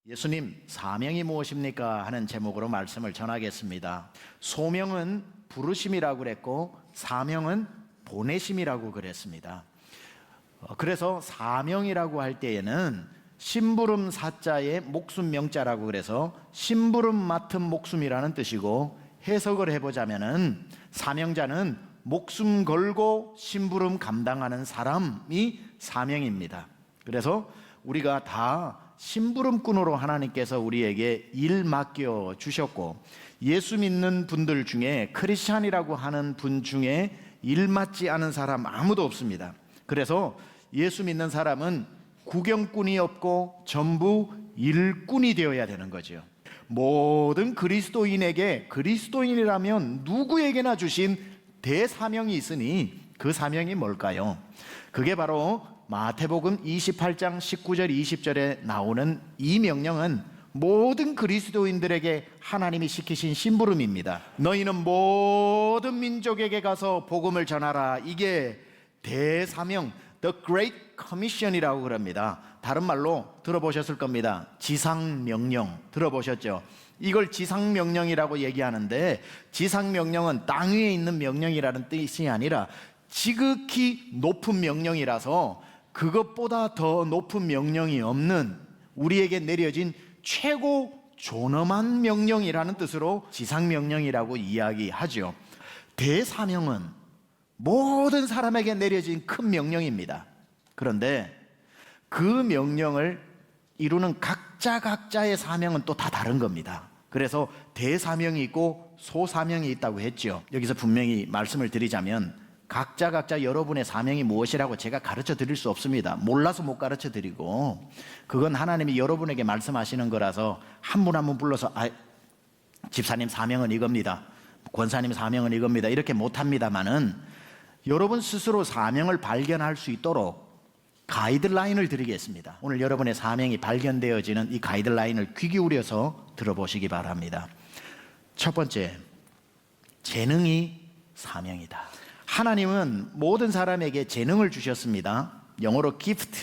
예수님 사명이 무엇입니까? 하는 제목으로 말씀을 전하겠습니다. 소명은 부르심이라고 그랬고 사명은 보내심이라고 그랬습니다. 그래서 사명이라고 할 때에는 심부름 사자의 목숨 명자라고 그래서 심부름 맡은 목숨이라는 뜻이고, 해석을 해보자면은 사명자는 목숨 걸고 심부름 감당하는 사람이 사명입니다. 그래서 우리가 다 심부름꾼으로 하나님께서 우리에게 일 맡겨 주셨고, 예수 믿는 분들 중에 크리스찬이라고 하는 분 중에 일 맡지 않은 사람 아무도 없습니다. 그래서 예수 믿는 사람은 구경꾼이 없고 전부 일꾼이 되어야 되는 거죠. 모든 그리스도인에게, 그리스도인이라면 누구에게나 주신 대사명이 있으니 그 사명이 뭘까요? 그게 바로 마태복음 28장 19절 20절에 나오는 이 명령은 모든 그리스도인들에게 하나님이 시키신 심부름입니다. 너희는 모든 민족에게 가서 복음을 전하라. 이게 대사명, The Great Commission이라고 그럽니다. 다른 말로 들어보셨을 겁니다. 지상명령 들어보셨죠? 이걸 지상명령이라고 얘기하는데, 지상명령은 땅 위에 있는 명령이라는 뜻이 아니라 지극히 높은 명령이라서 그것보다 더 높은 명령이 없는, 우리에게 내려진 최고 존엄한 명령이라는 뜻으로 지상명령이라고 이야기하죠. 대사명은 모든 사람에게 내려진 큰 명령입니다. 그런데 그 명령을 이루는 각자의 사명은 또 다 다른 겁니다. 그래서 대사명이 있고 소사명이 있다고 했죠. 여기서 분명히 말씀을 드리자면 각자 여러분의 사명이 무엇이라고 제가 가르쳐 드릴 수 없습니다. 몰라서 못 가르쳐 드리고, 그건 하나님이 여러분에게 말씀하시는 거라서 한 분 한 분 불러서 집사님 사명은 이겁니다, 권사님 사명은 이겁니다, 이렇게 못합니다만은 여러분 스스로 사명을 발견할 수 있도록 가이드라인을 드리겠습니다. 오늘 여러분의 사명이 발견되어지는 이 가이드라인을 귀 기울여서 들어보시기 바랍니다. 첫 번째, 재능이 사명이다. 하나님은 모든 사람에게 재능을 주셨습니다. 영어로 gift,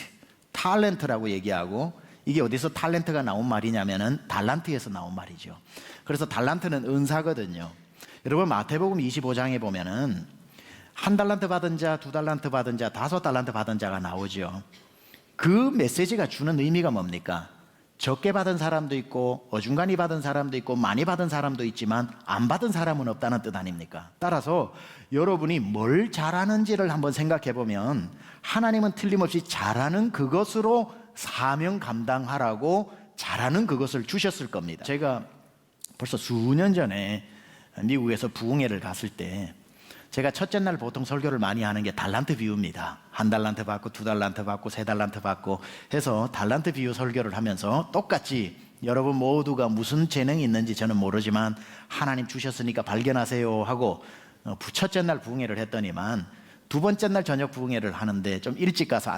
talent라고 얘기하고, 이게 어디서 탤런트가 나온 말이냐면은 달란트에서 나온 말이죠. 그래서 달란트는 은사거든요. 여러분 마태복음 25장에 보면은 한 달란트 받은 자, 두 달란트 받은 자, 다섯 달란트 받은 자가 나오죠. 그 메시지가 주는 의미가 뭡니까? 적게 받은 사람도 있고 어중간히 받은 사람도 있고 많이 받은 사람도 있지만 안 받은 사람은 없다는 뜻 아닙니까? 따라서 여러분이 뭘 잘하는지를 한번 생각해 보면 하나님은 틀림없이 잘하는 그것으로 사명 감당하라고 잘하는 그것을 주셨을 겁니다. 제가 벌써 수년 전에 미국에서 부흥회를 갔을 때 제가 첫째 날 보통 설교를 많이 하는 게 달란트 비유입니다. 한 달란트 받고 두 달란트 받고 세 달란트 받고 해서 달란트 비유 설교를 하면서 똑같이 여러분 모두가 무슨 재능이 있는지 저는 모르지만 하나님 주셨으니까 발견하세요 하고 첫째 날 부흥회를 했더니만 두 번째 날 저녁 부흥회를 하는데 좀 일찍 가서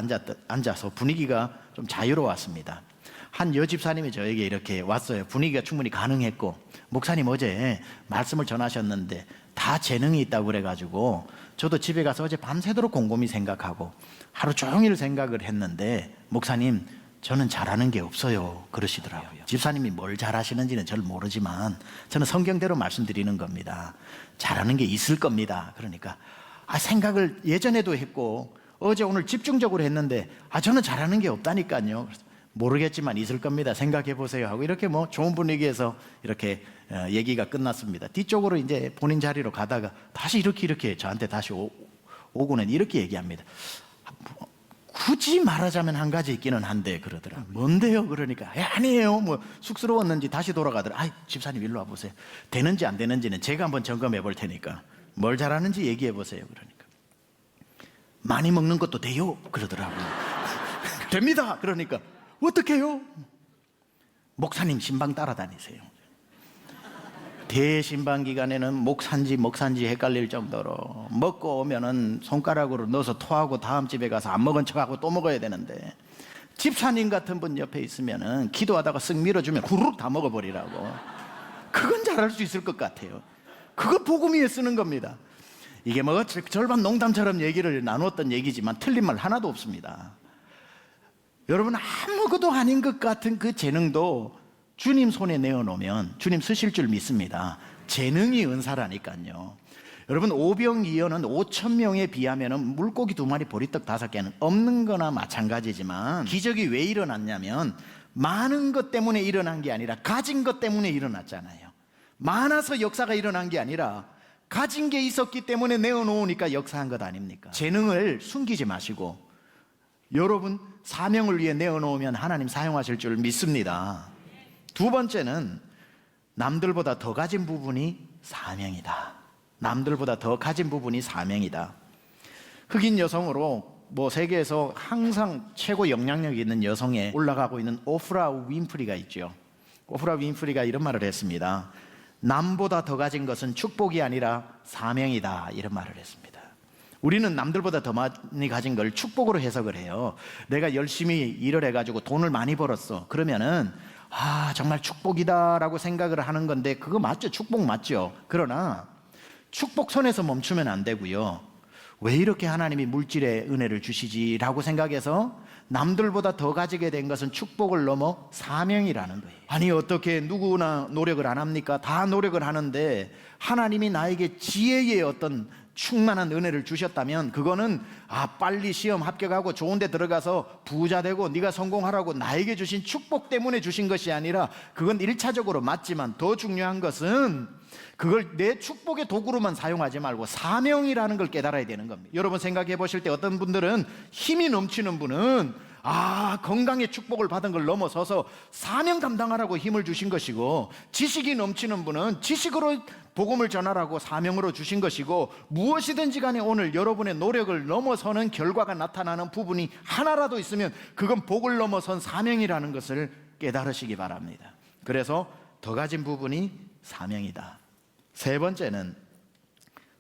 앉아서 분위기가 좀 자유로웠습니다. 한 여집사님이 저에게 이렇게 왔어요. 분위기가 충분히 가능했고, 목사님 어제 말씀을 전하셨는데 다 재능이 있다고 그래가지고 저도 집에 가서 어제 밤새도록 곰곰이 생각하고 하루 종일 생각을 했는데 목사님 저는 잘하는 게 없어요 그러시더라고요. 집사님이 뭘 잘하시는지는 저를 모르지만 저는 성경대로 말씀드리는 겁니다. 잘하는 게 있을 겁니다. 그러니까 생각을 예전에도 했고 어제 오늘 집중적으로 했는데 저는 잘하는 게 없다니까요. 모르겠지만 있을 겁니다. 생각해 보세요 하고 이렇게 좋은 분위기에서 이렇게 얘기가 끝났습니다. 뒤쪽으로 이제 본인 자리로 가다가 다시 이렇게 저한테 다시 오고는 이렇게 얘기합니다. 굳이 말하자면 한 가지 있기는 한데 그러더라고요. 뭔데요? 그러니까 아니에요. 쑥스러웠는지 다시 돌아가더라. 집사님 일로 와보세요. 되는지 안 되는지는 제가 한번 점검해 볼 테니까 뭘 잘하는지 얘기해 보세요. 그러니까 많이 먹는 것도 돼요 그러더라고요. 됩니다. 그러니까 어떻게 해요? 목사님 신방 따라다니세요. 대신방 기간에는 목산지 헷갈릴 정도로 먹고 오면은 손가락으로 넣어서 토하고 다음 집에 가서 안 먹은 척하고 또 먹어야 되는데, 집사님 같은 분 옆에 있으면은 기도하다가 쓱 밀어주면 후루룩 다 먹어버리라고. 그건 잘할 수 있을 것 같아요. 그거 복음 위에 쓰는 겁니다. 이게 절반 농담처럼 얘기를 나눴던 얘기지만 틀린 말 하나도 없습니다. 여러분, 아무것도 아닌 것 같은 그 재능도 주님 손에 내어놓으면 주님 쓰실 줄 믿습니다. 재능이 은사라니까요. 여러분, 오병이어는 5천 명에 비하면 물고기 2마리 보리떡 5개는 없는 거나 마찬가지지만, 기적이 왜 일어났냐면 많은 것 때문에 일어난 게 아니라 가진 것 때문에 일어났잖아요. 많아서 역사가 일어난 게 아니라 가진 게 있었기 때문에 내어놓으니까 역사한 것 아닙니까? 재능을 숨기지 마시고 여러분 사명을 위해 내어놓으면 하나님 사용하실 줄 믿습니다. 두 번째는 남들보다 더 가진 부분이 사명이다. 남들보다 더 가진 부분이 사명이다. 흑인 여성으로 세계에서 항상 최고 영향력 있는 여성에 올라가고 있는 오프라 윈프리가 있죠. 오프라 윈프리가 이런 말을 했습니다. 남보다 더 가진 것은 축복이 아니라 사명이다, 이런 말을 했습니다. 우리는 남들보다 더 많이 가진 걸 축복으로 해석을 해요. 내가 열심히 일을 해가지고 돈을 많이 벌었어. 그러면은 정말 축복이다라고 생각을 하는 건데, 그거 맞죠? 축복 맞죠? 그러나 축복선에서 멈추면 안 되고요. 왜 이렇게 하나님이 물질의 은혜를 주시지라고 생각해서 남들보다 더 가지게 된 것은 축복을 넘어 사명이라는 거예요. 아니, 어떻게 누구나 노력을 안 합니까? 다 노력을 하는데 하나님이 나에게 지혜의 어떤 충만한 은혜를 주셨다면 그거는 빨리 시험 합격하고 좋은 데 들어가서 부자 되고 네가 성공하라고 나에게 주신 축복 때문에 주신 것이 아니라, 그건 1차적으로 맞지만 더 중요한 것은 그걸 내 축복의 도구로만 사용하지 말고 사명이라는 걸 깨달아야 되는 겁니다. 여러분 생각해 보실 때 어떤 분들은 힘이 넘치는 분은 건강의 축복을 받은 걸 넘어서서 사명 감당하라고 힘을 주신 것이고, 지식이 넘치는 분은 지식으로 복음을 전하라고 사명으로 주신 것이고, 무엇이든지 간에 오늘 여러분의 노력을 넘어서는 결과가 나타나는 부분이 하나라도 있으면 그건 복을 넘어선 사명이라는 것을 깨달으시기 바랍니다. 그래서 더 가진 부분이 사명이다. 세 번째는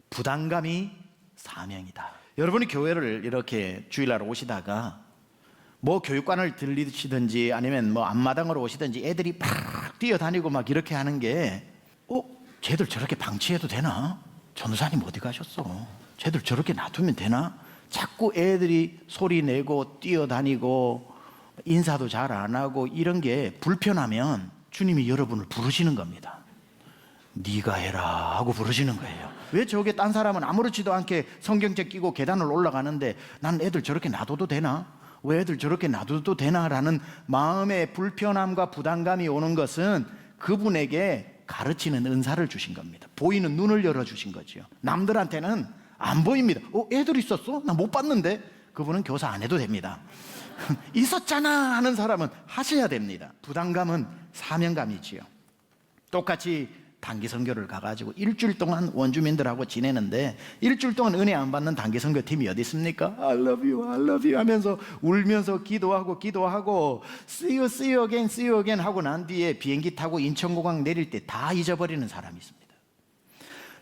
부담감이 사명이다. 여러분이 교회를 이렇게 주일날 오시다가 교육관을 들리시든지 아니면 앞마당으로 오시든지 애들이 막 뛰어다니고 막 이렇게 하는 게 쟤들 저렇게 방치해도 되나? 전도사님 어디 가셨어? 쟤들 저렇게 놔두면 되나? 자꾸 애들이 소리 내고 뛰어다니고 인사도 잘 안 하고 이런 게 불편하면 주님이 여러분을 부르시는 겁니다. 네가 해라 하고 부르시는 거예요. 왜 저게 딴 사람은 아무렇지도 않게 성경책 끼고 계단을 올라가는데 난 애들 저렇게 놔둬도 되나? 왜 애들 저렇게 놔둬도 되나라는 마음의 불편함과 부담감이 오는 것은 그분에게 가르치는 은사를 주신 겁니다. 보이는 눈을 열어주신 거죠. 남들한테는 안 보입니다. 애들 있었어? 나 못 봤는데. 그분은 교사 안 해도 됩니다. 있었잖아 하는 사람은 하셔야 됩니다. 부담감은 사명감이지요. 똑같이 단기 선교를 가가지고 일주일 동안 원주민들하고 지내는데, 일주일 동안 은혜 안 받는 단기 선교팀이 어디 있습니까? I love you, I love you 하면서 울면서 기도하고 see you again 하고 난 뒤에 비행기 타고 인천공항 내릴 때 다 잊어버리는 사람이 있습니다.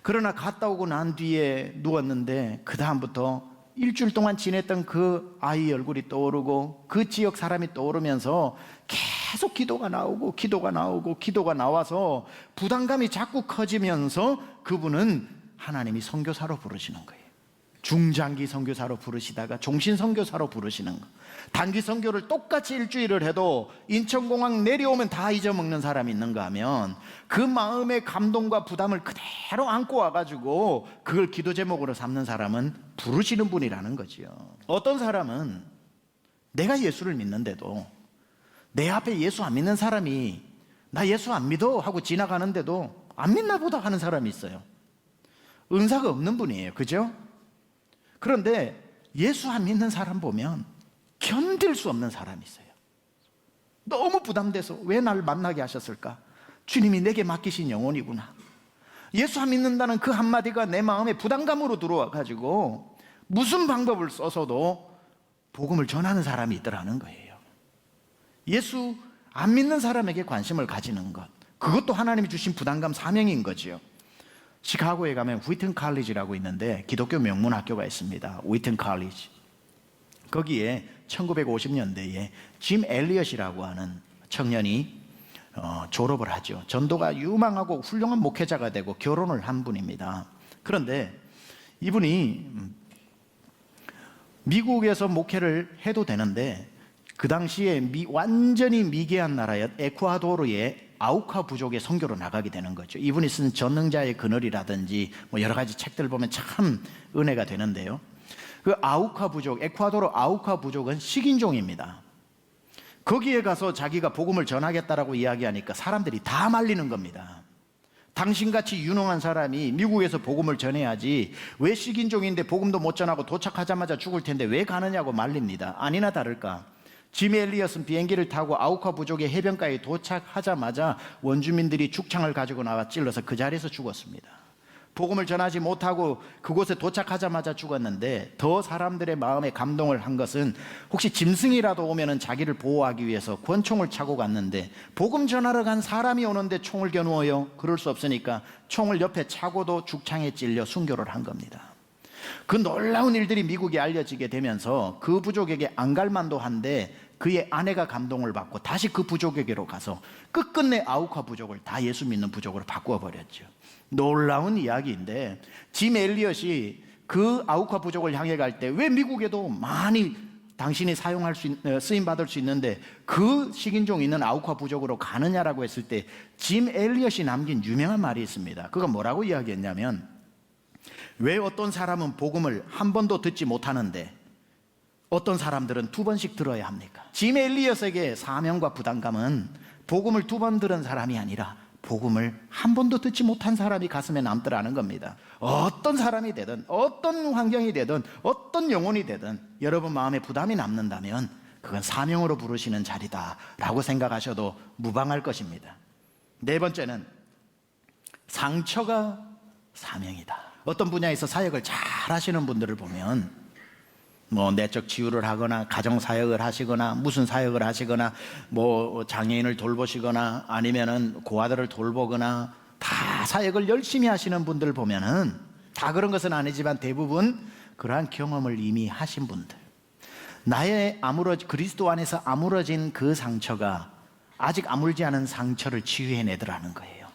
그러나 갔다 오고 난 뒤에 누웠는데 그 다음부터 일주일 동안 지냈던 그 아이 얼굴이 떠오르고 그 지역 사람이 떠오르면서 계속 기도가 나와서 부담감이 자꾸 커지면서 그분은 하나님이 선교사로 부르시는 거예요. 중장기 선교사로 부르시다가 종신 선교사로 부르시는 거. 단기 선교를 똑같이 일주일을 해도 인천공항 내려오면 다 잊어먹는 사람이 있는가 하면, 그 마음의 감동과 부담을 그대로 안고 와가지고 그걸 기도 제목으로 삼는 사람은 부르시는 분이라는 거지요. 어떤 사람은 내가 예수를 믿는데도 내 앞에 예수 안 믿는 사람이 나 예수 안 믿어 하고 지나가는데도 안 믿나 보다 하는 사람이 있어요. 은사가 없는 분이에요. 그죠? 그런데 예수 안 믿는 사람 보면 견딜 수 없는 사람이 있어요. 너무 부담돼서 왜 나를 만나게 하셨을까? 주님이 내게 맡기신 영혼이구나. 예수 안 믿는다는 그 한마디가 내 마음에 부담감으로 들어와가지고 무슨 방법을 써서도 복음을 전하는 사람이 있더라는 거예요. 예수 안 믿는 사람에게 관심을 가지는 것, 그것도 하나님이 주신 부담감, 사명인 거지요. 시카고에 가면 휘튼 칼리지라고 있는데 기독교 명문 학교가 있습니다. 휘튼 칼리지. 거기에 1950년대에 짐 엘리엇이라고 하는 청년이 졸업을 하죠. 전도가 유망하고 훌륭한 목회자가 되고 결혼을 한 분입니다. 그런데 이분이 미국에서 목회를 해도 되는데 그 당시에 완전히 미개한 나라였 에쿠아도르의 아우카 부족의 선교로 나가게 되는 거죠. 이분이 쓴 전능자의 그늘이라든지 뭐 여러 가지 책들 보면 참 은혜가 되는데요. 그 아우카 부족, 에쿠아도르 아우카 부족은 식인종입니다. 거기에 가서 자기가 복음을 전하겠다라고 이야기하니까 사람들이 다 말리는 겁니다. 당신같이 유능한 사람이 미국에서 복음을 전해야지 왜 식인종인데 복음도 못 전하고 도착하자마자 죽을 텐데 왜 가느냐고 말립니다. 아니나 다를까 짐 엘리엇은 비행기를 타고 아우카 부족의 해변가에 도착하자마자 원주민들이 죽창을 가지고 나와 찔러서 그 자리에서 죽었습니다. 복음을 전하지 못하고 그곳에 도착하자마자 죽었는데 더 사람들의 마음에 감동을 한 것은 혹시 짐승이라도 오면은 자기를 보호하기 위해서 권총을 차고 갔는데 복음 전하러 간 사람이 오는데 총을 겨누어요? 그럴 수 없으니까 총을 옆에 차고도 죽창에 찔려 순교를 한 겁니다. 그 놀라운 일들이 미국에 알려지게 되면서 그 부족에게 안갈만도 한데 그의 아내가 감동을 받고 다시 그 부족에게로 가서 끝끝내 아우카 부족을 다 예수 믿는 부족으로 바꾸어 버렸죠. 놀라운 이야기인데 짐 엘리엇이 그 아우카 부족을 향해 갈 때 왜 미국에도 많이 당신이 사용할 수 쓰임 받을 수 있는데 그 식인종 있는 아우카 부족으로 가느냐라고 했을 때 짐 엘리엇이 남긴 유명한 말이 있습니다. 그가 뭐라고 이야기했냐면 왜 어떤 사람은 복음을 한 번도 듣지 못하는데 어떤 사람들은 두 번씩 들어야 합니까? 짐 엘리엇에게 사명과 부담감은 복음을 두 번 들은 사람이 아니라 복음을 한 번도 듣지 못한 사람이 가슴에 남더라는 겁니다. 어떤 사람이 되든 어떤 환경이 되든 어떤 영혼이 되든 여러분 마음에 부담이 남는다면 그건 사명으로 부르시는 자리다라고 생각하셔도 무방할 것입니다. 네 번째는 상처가 사명이다. 어떤 분야에서 사역을 잘 하시는 분들을 보면 뭐 내적 치유를 하거나 가정 사역을 하시거나 무슨 사역을 하시거나 뭐 장애인을 돌보시거나 아니면은 고아들을 돌보거나 다 사역을 열심히 하시는 분들 보면은 다 그런 것은 아니지만 대부분 그러한 경험을 이미 하신 분들, 나의 그리스도 안에서 아물어진 그 상처가 아직 아물지 않은 상처를 치유해내더라는 거예요.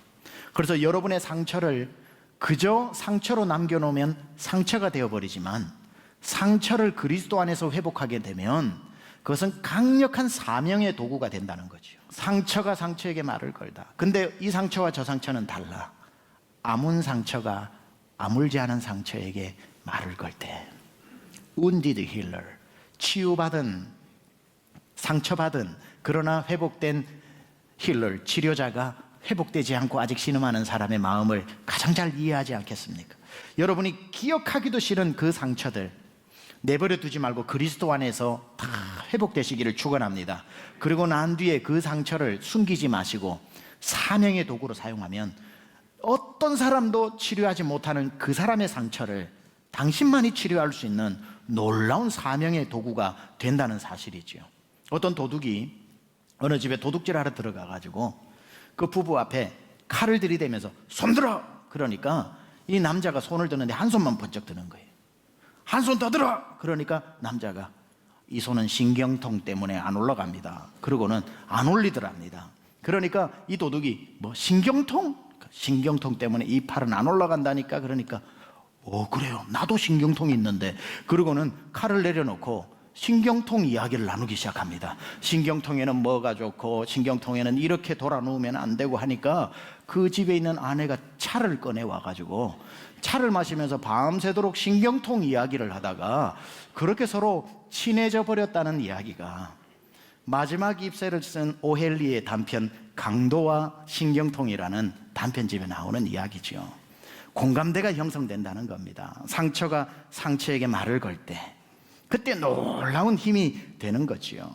그래서 여러분의 상처를 그저 상처로 남겨놓으면 상처가 되어버리지만 상처를 그리스도 안에서 회복하게 되면 그것은 강력한 사명의 도구가 된다는 거죠. 상처가 상처에게 말을 걸다. 근데 이 상처와 저 상처는 달라. 아문 상처가 아물지 않은 상처에게 말을 걸 때 wounded healer, 치유받은 상처받은 그러나 회복된 힐러, 치료자가 회복되지 않고 아직 신음하는 사람의 마음을 가장 잘 이해하지 않겠습니까? 여러분이 기억하기도 싫은 그 상처들 내버려 두지 말고 그리스도 안에서 다 회복되시기를 축원합니다. 그리고 난 뒤에 그 상처를 숨기지 마시고 사명의 도구로 사용하면 어떤 사람도 치료하지 못하는 그 사람의 상처를 당신만이 치료할 수 있는 놀라운 사명의 도구가 된다는 사실이죠. 어떤 도둑이 어느 집에 도둑질하러 들어가가지고 그 부부 앞에 칼을 들이대면서 손 들어! 그러니까 이 남자가 손을 드는데 한 손만 번쩍 드는 거예요. 한 손 더 들어! 그러니까 남자가 이 손은 신경통 때문에 안 올라갑니다. 그러고는 안 올리더랍니다. 그러니까 이 도둑이 뭐 신경통? 신경통 때문에 이 팔은 안 올라간다니까. 그러니까 그래요. 나도 신경통이 있는데. 그러고는 칼을 내려놓고 신경통 이야기를 나누기 시작합니다. 신경통에는 뭐가 좋고 신경통에는 이렇게 돌아 누우면 안 되고 하니까 그 집에 있는 아내가 차를 꺼내 와가지고 차를 마시면서 밤새도록 신경통 이야기를 하다가 그렇게 서로 친해져 버렸다는 이야기가 마지막 입세를 쓴 오헬리의 단편 강도와 신경통이라는 단편집에 나오는 이야기죠. 공감대가 형성된다는 겁니다. 상처가 상처에게 말을 걸 때 그때 놀라운 힘이 되는 거지요.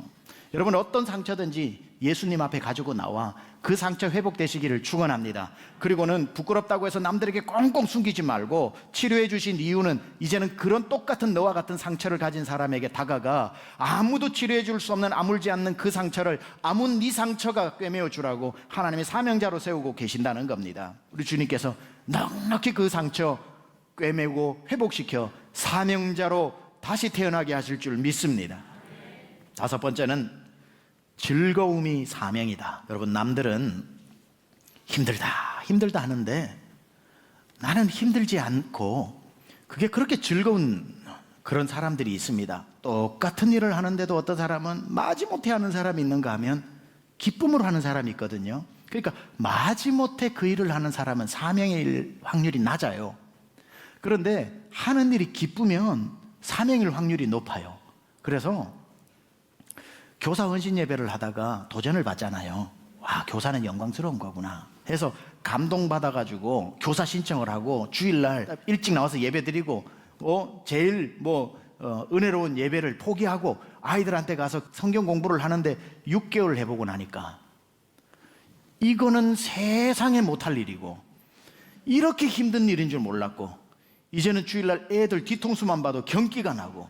여러분 어떤 상처든지 예수님 앞에 가지고 나와 그 상처 회복되시기를 축원합니다. 그리고는 부끄럽다고 해서 남들에게 꽁꽁 숨기지 말고 치료해 주신 이유는 이제는 그런 똑같은 너와 같은 상처를 가진 사람에게 다가가 아무도 치료해 줄 수 없는 아물지 않는 그 상처를 아문 네 상처가 꿰매어 주라고 하나님의 사명자로 세우고 계신다는 겁니다. 우리 주님께서 넉넉히 그 상처 꿰매고 회복시켜 사명자로 다시 태어나게 하실 줄 믿습니다. 다섯 번째는 즐거움이 사명이다. 여러분 남들은 힘들다 하는데 나는 힘들지 않고 그게 그렇게 즐거운 그런 사람들이 있습니다. 똑같은 일을 하는데도 어떤 사람은 마지못해 하는 사람이 있는가 하면 기쁨으로 하는 사람이 있거든요. 그러니까 마지못해 그 일을 하는 사람은 사명일 확률이 낮아요. 그런데 하는 일이 기쁘면 사명일 확률이 높아요. 그래서 교사 헌신 예배를 하다가 도전을 받잖아요. 와, 교사는 영광스러운 거구나 해서 감동받아가지고 교사 신청을 하고 주일날 일찍 나와서 예배 드리고 제일 은혜로운 예배를 포기하고 아이들한테 가서 성경 공부를 하는데 6개월 해보고 나니까 이거는 세상에 못할 일이고 이렇게 힘든 일인 줄 몰랐고 이제는 주일날 애들 뒤통수만 봐도 경기가 나고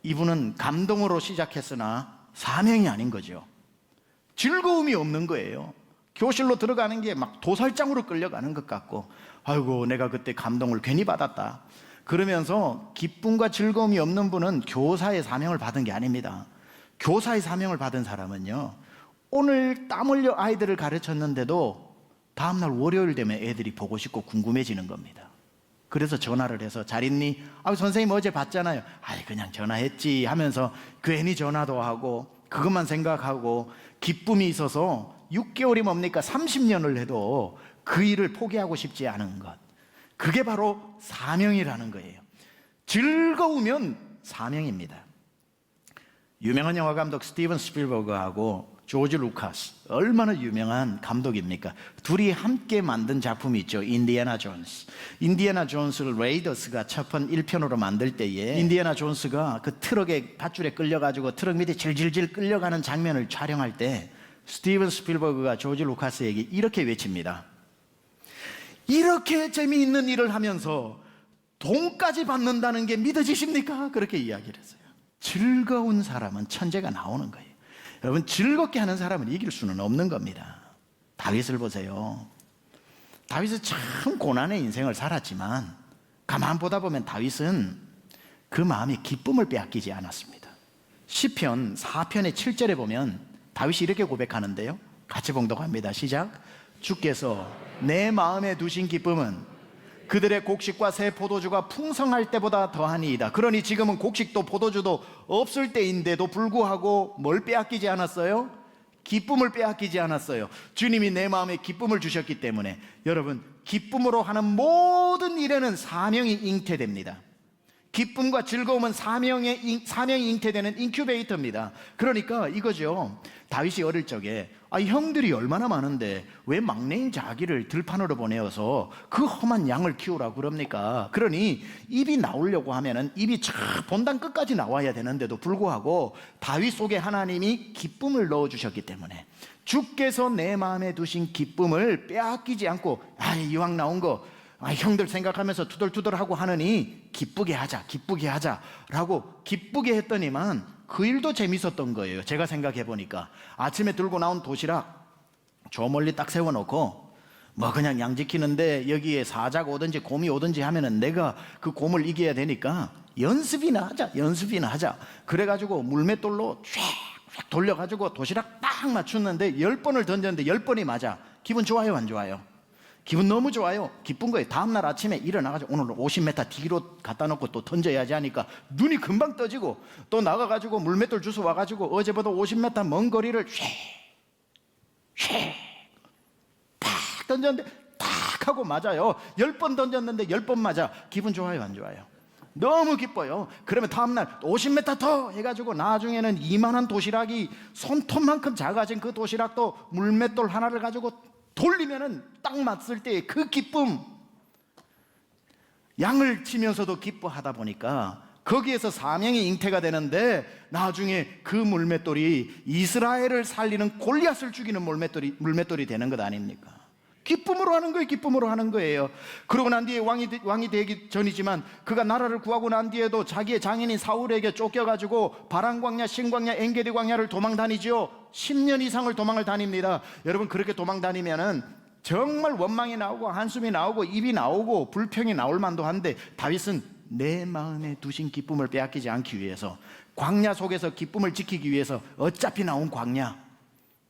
이분은 감동으로 시작했으나 사명이 아닌 거죠. 즐거움이 없는 거예요. 교실로 들어가는 게 막 도살장으로 끌려가는 것 같고 아이고 내가 그때 감동을 괜히 받았다 그러면서 기쁨과 즐거움이 없는 분은 교사의 사명을 받은 게 아닙니다. 교사의 사명을 받은 사람은요, 오늘 땀 흘려 아이들을 가르쳤는데도 다음날 월요일 되면 애들이 보고 싶고 궁금해지는 겁니다. 그래서 전화를 해서 잘 있니? 선생님 어제 봤잖아요. 그냥 전화했지 하면서 괜히 전화도 하고 그것만 생각하고 기쁨이 있어서 6개월이 뭡니까? 30년을 해도 그 일을 포기하고 싶지 않은 것, 그게 바로 사명이라는 거예요. 즐거우면 사명입니다. 유명한 영화 감독 스티븐 스필버그하고 조지 루카스, 얼마나 유명한 감독입니까? 둘이 함께 만든 작품이 있죠. 인디애나 존스. 인디애나 존스를 레이더스가 첫 편 1편으로 만들 때에 인디애나 존스가 그 트럭에 밧줄에 끌려가지고 트럭 밑에 질질질 끌려가는 장면을 촬영할 때 스티븐 스필버그가 조지 루카스에게 이렇게 외칩니다. 이렇게 재미있는 일을 하면서 돈까지 받는다는 게 믿어지십니까? 그렇게 이야기를 했어요. 즐거운 사람은 천재가 나오는 거예요. 여러분, 즐겁게 하는 사람은 이길 수는 없는 겁니다. 다윗을 보세요. 다윗은 참 고난의 인생을 살았지만 가만 보다 보면 다윗은 그 마음에 기쁨을 빼앗기지 않았습니다. 시편 4편의 7절에 보면 다윗이 이렇게 고백하는데요, 같이 봉독합니다. 시작. 주께서 내 마음에 두신 기쁨은 그들의 곡식과 새 포도주가 풍성할 때보다 더하니이다. 그러니 지금은 곡식도 포도주도 없을 때인데도 불구하고 뭘 빼앗기지 않았어요? 기쁨을 빼앗기지 않았어요. 주님이 내 마음에 기쁨을 주셨기 때문에 여러분, 기쁨으로 하는 모든 일에는 사명이 잉태됩니다. 기쁨과 즐거움은 사명이 잉태되는 인큐베이터입니다. 그러니까 이거죠. 다윗이 어릴 적에 형들이 얼마나 많은데 왜 막내인 자기를 들판으로 보내어서 그 험한 양을 키우라고 그럽니까? 그러니 입이 나오려고 하면은 입이 본당 끝까지 나와야 되는데도 불구하고 다윗 속에 하나님이 기쁨을 넣어주셨기 때문에 주께서 내 마음에 두신 기쁨을 빼앗기지 않고 이왕 나온 거 형들 생각하면서 투덜투덜하고 하느니 기쁘게 하자 라고 기쁘게 했더니만 그 일도 재밌었던 거예요. 제가 생각해 보니까 아침에 들고 나온 도시락 저 멀리 딱 세워놓고 그냥 양 지키는데 여기에 사자가 오든지 곰이 오든지 하면은 내가 그 곰을 이겨야 되니까 연습이나 하자 그래가지고 물맷돌로 쫙 돌려가지고 도시락 딱 맞췄는데 10번을 던졌는데 10번이 맞아. 기분 좋아요, 안 좋아요? 기분 너무 좋아요. 기쁜 거예요. 다음날 아침에 일어나가지고 오늘 50m 뒤로 갖다 놓고 또 던져야지 하니까 눈이 금방 떠지고 또 나가가지고 물맷돌 주워 와가지고 어제보다 50m 먼 거리를 탁 던졌는데 탁 하고 맞아요. 10번 던졌는데 10번 맞아. 기분 좋아요, 안 좋아요? 너무 기뻐요. 그러면 다음날 50m 더 해가지고 나중에는 이만한 도시락이 손톱만큼 작아진 그 도시락도 물맷돌 하나를 가지고 돌리면은 딱 맞을 때 그 기쁨, 양을 치면서도 기뻐하다 보니까 거기에서 사명이 잉태가 되는데 나중에 그 물맷돌이 이스라엘을 살리는 골리앗을 죽이는 물맷돌이 되는 것 아닙니까? 기쁨으로 하는 거예요. 기쁨으로 하는 거예요. 그러고 난 뒤에 왕이 되기 전이지만 그가 나라를 구하고 난 뒤에도 자기의 장인인 사울에게 쫓겨가지고 바란광야, 신광야, 엔게디 광야를 도망 다니죠. 10년 이상을 도망을 다닙니다. 여러분, 그렇게 도망 다니면은 정말 원망이 나오고 한숨이 나오고 입이 나오고 불평이 나올 만도 한데 다윗은 내 마음에 두신 기쁨을 빼앗기지 않기 위해서 광야 속에서 기쁨을 지키기 위해서 어차피 나온 광야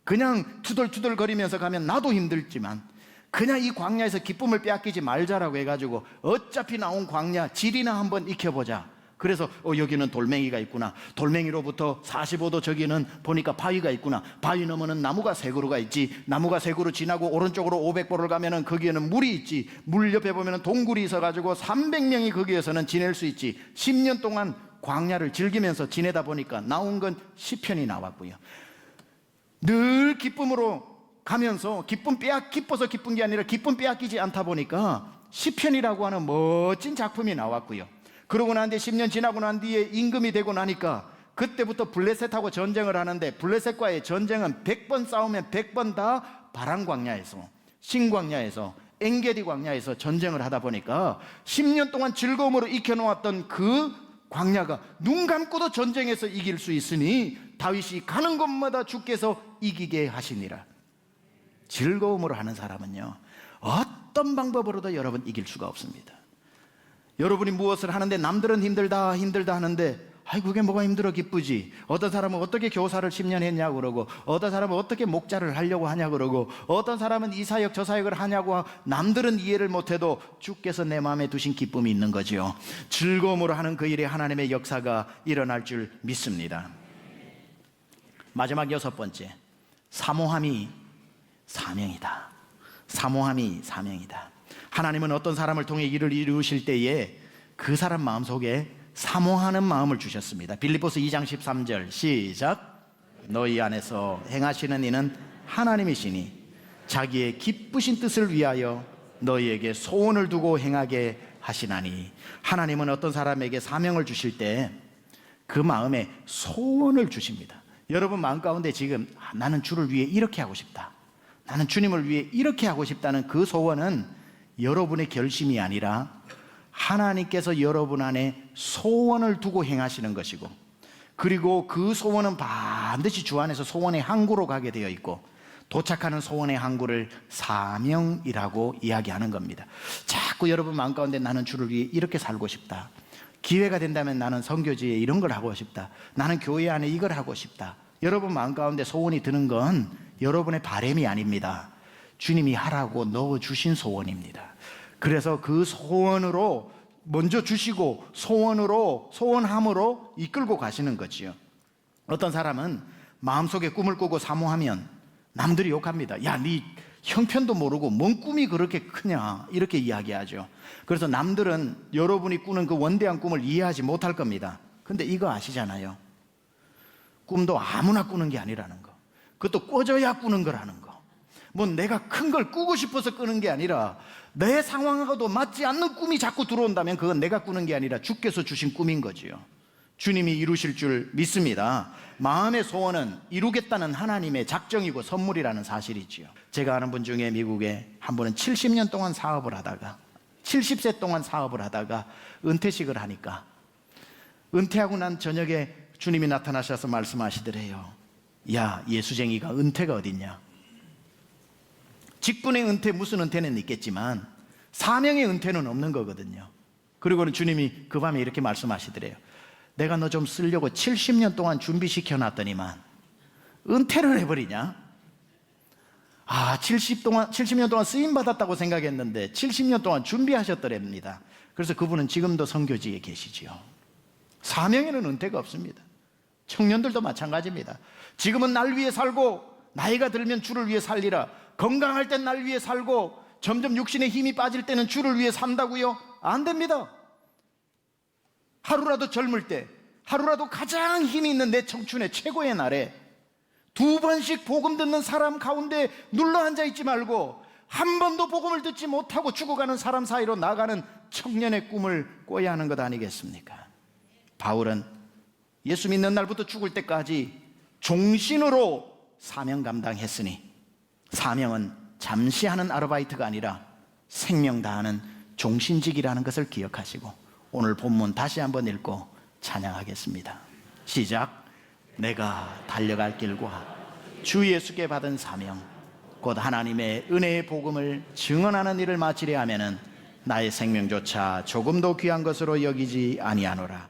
그냥 투덜투덜거리면서 가면 나도 힘들지만 그냥 이 광야에서 기쁨을 빼앗기지 말자라고 해가지고 어차피 나온 광야 질이나 한번 익혀보자 그래서 여기는 돌멩이가 있구나. 돌멩이로부터 45도 저기는 보니까 바위가 있구나. 바위 너머는 나무가 세 그루가 있지. 나무가 세 그루 지나고 오른쪽으로 500보를 가면은 거기에는 물이 있지. 물 옆에 보면은 동굴이 있어가지고 300명이 거기에서는 지낼 수 있지. 10년 동안 광야를 즐기면서 지내다 보니까 나온 건 시편이 나왔고요. 늘 기쁨으로 가면서 기뻐서 기쁜 게 아니라 기쁨 빼앗기지 않다 보니까 시편이라고 하는 멋진 작품이 나왔고요. 그러고 난 뒤에 10년 지나고 난 뒤에 임금이 되고 나니까 그때부터 블레셋하고 전쟁을 하는데 블레셋과의 전쟁은 100번 싸우면 100번 다 바람광야에서 신광야에서 엔게디 광야에서 전쟁을 하다 보니까 10년 동안 즐거움으로 익혀놓았던 그 광야가 눈 감고도 전쟁에서 이길 수 있으니 다윗이 가는 곳마다 주께서 이기게 하시니라. 즐거움으로 하는 사람은요, 어떤 방법으로도 여러분 이길 수가 없습니다. 여러분이 무엇을 하는데 남들은 힘들다 하는데 아이 그게 뭐가 힘들어 기쁘지. 어떤 사람은 어떻게 교사를 10년 했냐고 그러고, 어떤 사람은 어떻게 목자를 하려고 하냐고 그러고, 어떤 사람은 이 사역 저 사역을 하냐고 남들은 이해를 못해도 주께서 내 마음에 두신 기쁨이 있는 거죠. 즐거움으로 하는 그 일에 하나님의 역사가 일어날 줄 믿습니다. 마지막 6번째, 사모함이 사명이다. 사모함이 사명이다. 하나님은 어떤 사람을 통해 일을 이루실 때에 그 사람 마음속에 사모하는 마음을 주셨습니다. 빌립보서 2장 13절 시작. 너희 안에서 행하시는 이는 하나님이시니 자기의 기쁘신 뜻을 위하여 너희에게 소원을 두고 행하게 하시나니. 하나님은 어떤 사람에게 사명을 주실 때 그 마음에 소원을 주십니다. 여러분 마음 가운데 지금 나는 주를 위해 이렇게 하고 싶다, 나는 주님을 위해 이렇게 하고 싶다는 그 소원은 여러분의 결심이 아니라 하나님께서 여러분 안에 소원을 두고 행하시는 것이고, 그리고 그 소원은 반드시 주 안에서 소원의 항구로 가게 되어 있고, 도착하는 소원의 항구를 사명이라고 이야기하는 겁니다. 자꾸 여러분 마음 가운데 나는 주를 위해 이렇게 살고 싶다, 기회가 된다면 나는 선교지에 이런 걸 하고 싶다, 나는 교회 안에 이걸 하고 싶다, 여러분 마음 가운데 소원이 드는 건 여러분의 바람이 아닙니다. 주님이 하라고 넣어주신 소원입니다. 그래서 그 소원으로 먼저 주시고 소원함으로 이끌고 가시는 거지요. 어떤 사람은 마음속에 꿈을 꾸고 사모하면 남들이 욕합니다. 야, 네 형편도 모르고 뭔 꿈이 그렇게 크냐, 이렇게 이야기하죠. 그래서 남들은 여러분이 꾸는 그 원대한 꿈을 이해하지 못할 겁니다. 근데 이거 아시잖아요. 꿈도 아무나 꾸는 게 아니라는 거. 그것도 꿔줘야 꾸는 거라는 거. 뭐 내가 큰 걸 꾸고 싶어서 꾸는 게 아니라 내 상황하고도 맞지 않는 꿈이 자꾸 들어온다면 그건 내가 꾸는 게 아니라 주께서 주신 꿈인 거지요. 주님이 이루실 줄 믿습니다. 마음의 소원은 이루겠다는 하나님의 작정이고 선물이라는 사실이지요. 제가 아는 분 중에 미국에 한 분은 70년 동안 사업을 하다가 70세 동안 사업을 하다가 은퇴식을 하니까 은퇴하고 난 저녁에 주님이 나타나셔서 말씀하시더래요. 야, 예수쟁이가 은퇴가 어딨냐. 직분의 은퇴, 무슨 은퇴는 있겠지만 사명의 은퇴는 없는 거거든요. 그리고는 주님이 그 밤에 이렇게 말씀하시더래요. 내가 너 좀 쓰려고 70년 동안 준비시켜 놨더니만 은퇴를 해버리냐? 70년 동안 쓰임받았다고 생각했는데 70년 동안 준비하셨더랍니다. 그래서 그분은 지금도 선교지에 계시지요. 사명에는 은퇴가 없습니다. 청년들도 마찬가지입니다. 지금은 날 위해 살고 나이가 들면 주를 위해 살리라. 건강할 땐 날 위해 살고 점점 육신의 힘이 빠질 때는 주를 위해 산다고요? 안 됩니다. 하루라도 젊을 때, 하루라도 가장 힘이 있는 내 청춘의 최고의 날에 2번씩 복음 듣는 사람 가운데 눌러 앉아 있지 말고 한 번도 복음을 듣지 못하고 죽어가는 사람 사이로 나가는 청년의 꿈을 꿔야 하는 것 아니겠습니까? 바울은 예수 믿는 날부터 죽을 때까지 종신으로 사명 감당했으니 사명은 잠시 하는 아르바이트가 아니라 생명 다하는 종신직이라는 것을 기억하시고 오늘 본문 다시 한번 읽고 찬양하겠습니다. 시작. 내가 달려갈 길과 주 예수께 받은 사명 곧 하나님의 은혜의 복음을 증언하는 일을 마치려 하면은 나의 생명조차 조금도 귀한 것으로 여기지 아니하노라.